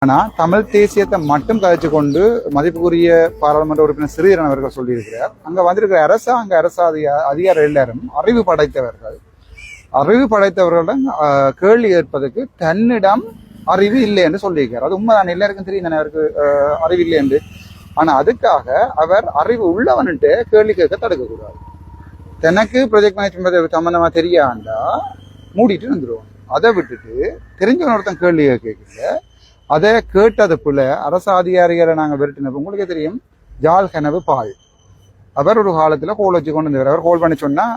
ஆனா தமிழ் தேசியத்தை மட்டும் கதைச்சு கொண்டு மதிப்புக்குரிய பாராளுமன்ற உறுப்பினர் சிறீரன் அவர்கள் சொல்லியிருக்கிறார். அங்க வந்திருக்கிற அரச அதிகார எல்லாரும் அறிவு படைத்தவர்களிடம் கேள்வி கேட்பதற்கு தன்னிடம் அறிவு இல்லை என்று சொல்லியிருக்கிறார். அது உண்மைதான், எல்லாருக்கும் தெரியும் அவருக்கு அறிவு இல்லை என்று. ஆனா அதுக்காக அவர் அறிவு உள்ளவன்ட்டு கேள்வி கேட்க தடுக்கக்கூடாது. தனக்கு ப்ரொஜெக்ட் மேனேஜ்மெண்ட் சம்பந்தமா தெரியாண்டா மூடிட்டு வந்துடுவோம். அதை விட்டுட்டு தெரிஞ்சவன் ஒருத்தன் கேள்வி கேட்கல, அதை கேட்டது போல அரசு அதிகாரிகளை நாங்கள் விரட்டினப்போ உங்களுக்கே தெரியும். ஜால் கனவு பால் அவர் ஒரு காலத்தில் கோல் வச்சு கொண்டு வந்தவர். அவர் கோல் பண்ணி சொன்னால்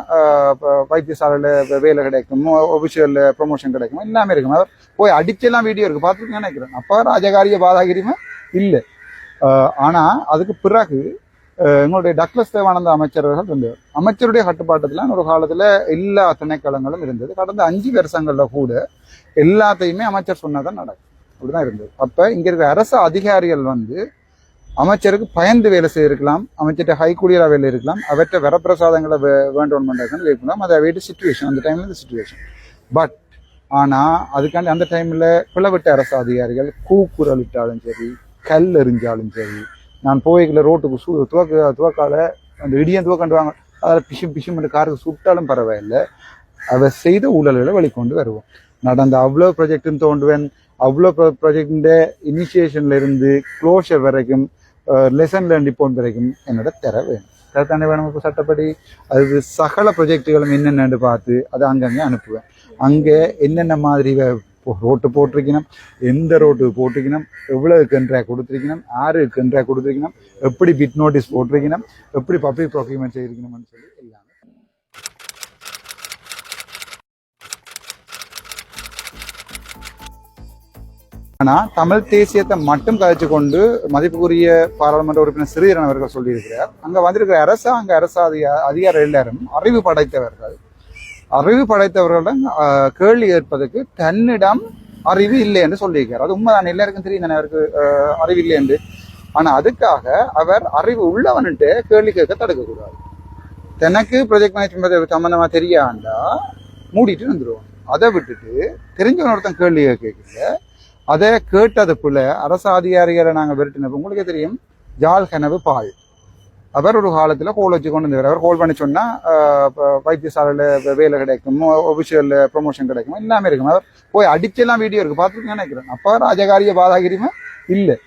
வைத்தியசாலையில் வேலை கிடைக்கும், ஒபிஷியல் ப்ரொமோஷன் கிடைக்கும், எல்லாமே இருக்கும். அவர் போய் அடிச்செல்லாம் வீடியோ இருக்குது, பார்த்துட்டு நினைக்கிறேன். அப்போ ராஜகாரிய பாதாகிரியுமே இல்லை. ஆனால் அதுக்கு பிறகு எங்களுடைய டக்ளஸ் தேவானந்த அமைச்சர்கள் இருந்தவர். அமைச்சருடைய கட்டுப்பாட்டத்தில் ஒரு காலத்தில் எல்லா திணைக்களங்களும் இருந்தது. கடந்த 5 வருஷங்களில் கூட எல்லாத்தையுமே அமைச்சர் சொன்னதான் நடக்கும். அப்படிதான் இருந்தது. அப்ப இங்க இருக்கிற அரசு அதிகாரிகள் அமைச்சருக்கு பயந்து வேலை செய்திருக்கலாம், அமைச்சர்கிட்ட ஹைகூலியரா வேலை இருக்கலாம், அவற்றை வரப்பிரசாதங்களை வேண்டோன் பண்றாங்கன்னு இருக்கலாம். அதை வெயிட் சிச்சுவேஷன், அந்த டைம்ல இந்த சிச்சுவேஷன். பட் ஆனா அதுக்காண்டி அந்த டைம்ல பிளவிட்ட அரசு அதிகாரிகள் கூக்குரல் விட்டாலும் சரி, கல் எறிஞ்சாலும் சரி, நான் போய்க்குள்ள ரோட்டுக்கு துவக்கால அந்த இடியம் துவக்கண்டுவாங்க, அதில் பிஷும் காருக்கு சுட்டாலும் பரவாயில்லை. அவர் செய்த ஊழல்களை வெளிக்கொண்டு வருவோம். நடந்த அவ்வளோ ப்ராஜெக்டும் தோண்டுவேன், அவ்வளோ ப்ராஜெக்டின் இனிஷியேஷன்ல இருந்து க்ளோஷர் வரைக்கும், லெசன் லேர்ன் ரிப்போர்ட் வரைக்கும் என்னோட தர வேணும். தரத்தானே வேணும். இப்போ சட்டப்படி அது சகல ப்ரொஜெக்டுகளும் என்னென்னு பார்த்து அதை அங்கங்கே அனுப்புவேன். அங்கே என்னென்ன மாதிரி ரோட்டு போட்டிருக்கணும், எந்த ரோட்டு போட்டிருக்கணும், எவ்வளவு கண்ட்ராக்ட் கொடுத்துருக்கணும், யாரு கண்ட்ராக்ட் கொடுத்துருக்கணும், எப்படி பிட் நோட்டீஸ் போட்டிருக்கணும், எப்படி பப்ளிக் ப்ரொக்யூர்மெண்ட் செய்திருக்கணும்னு சொல்லி எல்லாமே. ஆனா தமிழ் தேசியத்தை மட்டும் கதைச்சு கொண்டு மதிப்புக்குரிய பாராளுமன்ற உறுப்பினர் சிறீரன் அவர்கள் சொல்லியிருக்கிறார். அங்க வந்திருக்கிற அரசு அதிகார எல்லாரும் அறிவு படைத்தவர்களிடம் கேள்வி கேட்பதற்கு தன்னிடம் அறிவு இல்லை என்று சொல்லியிருக்கிறார். அது உண்மைதான், எல்லாருக்கும் தெரியும் அவருக்கு அறிவு இல்லை என்று. ஆனா அதுக்காக அவர் அறிவு உள்ளவன்ட்டு கேள்வி கேட்க தடுக்கக்கூடாது. தனக்கு ப்ரொஜெக்ட் மேனேஜ்மெண்ட் சம்பந்தமா தெரியாண்டா மூடிட்டு வந்துடுவோம். அதை விட்டுட்டு தெரிஞ்சவன் ஒருத்தன் கேள்வி கேட்கல, அதை கேட்டது போல அரசு அதிகாரிகளை நாங்கள் விரட்டினப்போ உங்களுக்கே தெரியும். ஜால் கனவு பால் அவர் ஒரு காலத்தில் கோல் வச்சு கொண்டு வந்தவர். அவர் கோல் பண்ணி சொன்னால் வைத்தியசாலையில் வேலை கிடைக்கும், ஒபிஷியல் ப்ரொமோஷன் கிடைக்கும், எல்லாமே இருக்கும். அவர் போய் அடிச்செல்லாம் வீடியோ இருக்குது, பார்த்துட்டு நினைக்கிறேன். அப்போ ராஜகாரிய பாதாகிரியுமே இல்லை.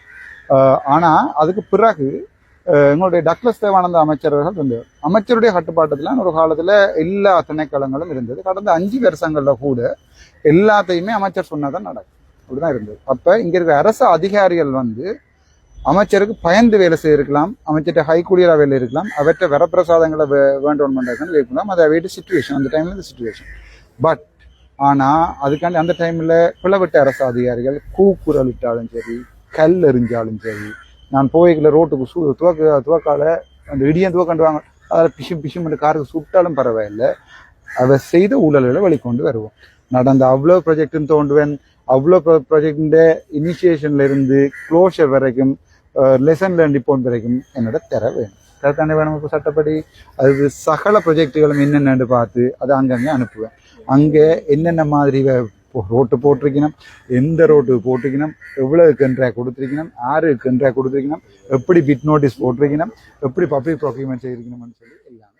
ஆனால் அதுக்கு பிறகு எங்களுடைய டக்ளஸ் தேவானந்த அமைச்சர்கள் இருந்தவர். அமைச்சருடைய கட்டுப்பாட்டத்தில் ஒரு காலத்தில் எல்லா திணைக்களங்களும் இருந்தது. கடந்த 5 வருஷங்களில் கூட எல்லாத்தையுமே அமைச்சர் சொன்னதான் நடக்கும். அப்படிதான் இருந்தது. அப்ப இங்க இருக்கிற அரசு அதிகாரிகள் அமைச்சருக்கு பயந்து வேலை செய்திருக்கலாம், அமைச்சர்கிட்ட ஹைகூலியரா வேலை இருக்கலாம், அவற்றை வரப்பிரசாதங்களை வேண்டோன் பண்றாங்கன்னு இருக்கலாம். அதை வெயிட் சிச்சுவேஷன், அந்த டைம்ல இந்த சிச்சுவேஷன். பட் ஆனா அதுக்காண்டி அந்த டைம்ல பிளவிட்ட அரசு அதிகாரிகள் கூக்குரல் விட்டாலும் சரி, கல் எறிஞ்சாலும் சரி, நான் போய்க்குள்ள ரோட்டுக்கு துவக்கால அந்த இடியம் துவக்கண்டுவாங்க, அதில் பிஷும் காருக்கு சுட்டாலும் பரவாயில்லை. அவர் செய்த ஊழல்களை வெளிக்கொண்டு வருவோம். நடந்த அவ்வளோ ப்ராஜெக்டும் தோண்டுவேன், அவ்வளோ ப்ராஜெக்டின் இனிஷியேஷன்ல இருந்து க்ளோஷர் வரைக்கும், லெசன் லேர்ன் ரிப்போர்ட் வரைக்கும் என்னோட தர வேணும். தரத்தானே வேணும். இப்போ சட்டப்படி அது சகல ப்ராஜெக்டுகளும் என்னென்னு பார்த்து அதை அங்கங்கே அனுப்புவேன். அங்கே என்னென்ன மாதிரி ரோட்டு போட்டிருக்கணும், எந்த ரோட்டு போட்டிருக்கணும், எவ்வளவு கண்ட்ராக்ட் கொடுத்துருக்கணும், யாரு கண்ட்ராக்ட் கொடுத்துருக்கணும், எப்படி பிட் நோட்டீஸ் போட்டிருக்கணும், எப்படி பப்ளிக் ப்ரொக்யூர்மெண்ட் செய்திருக்கணும்னு சொல்லி எல்லாம்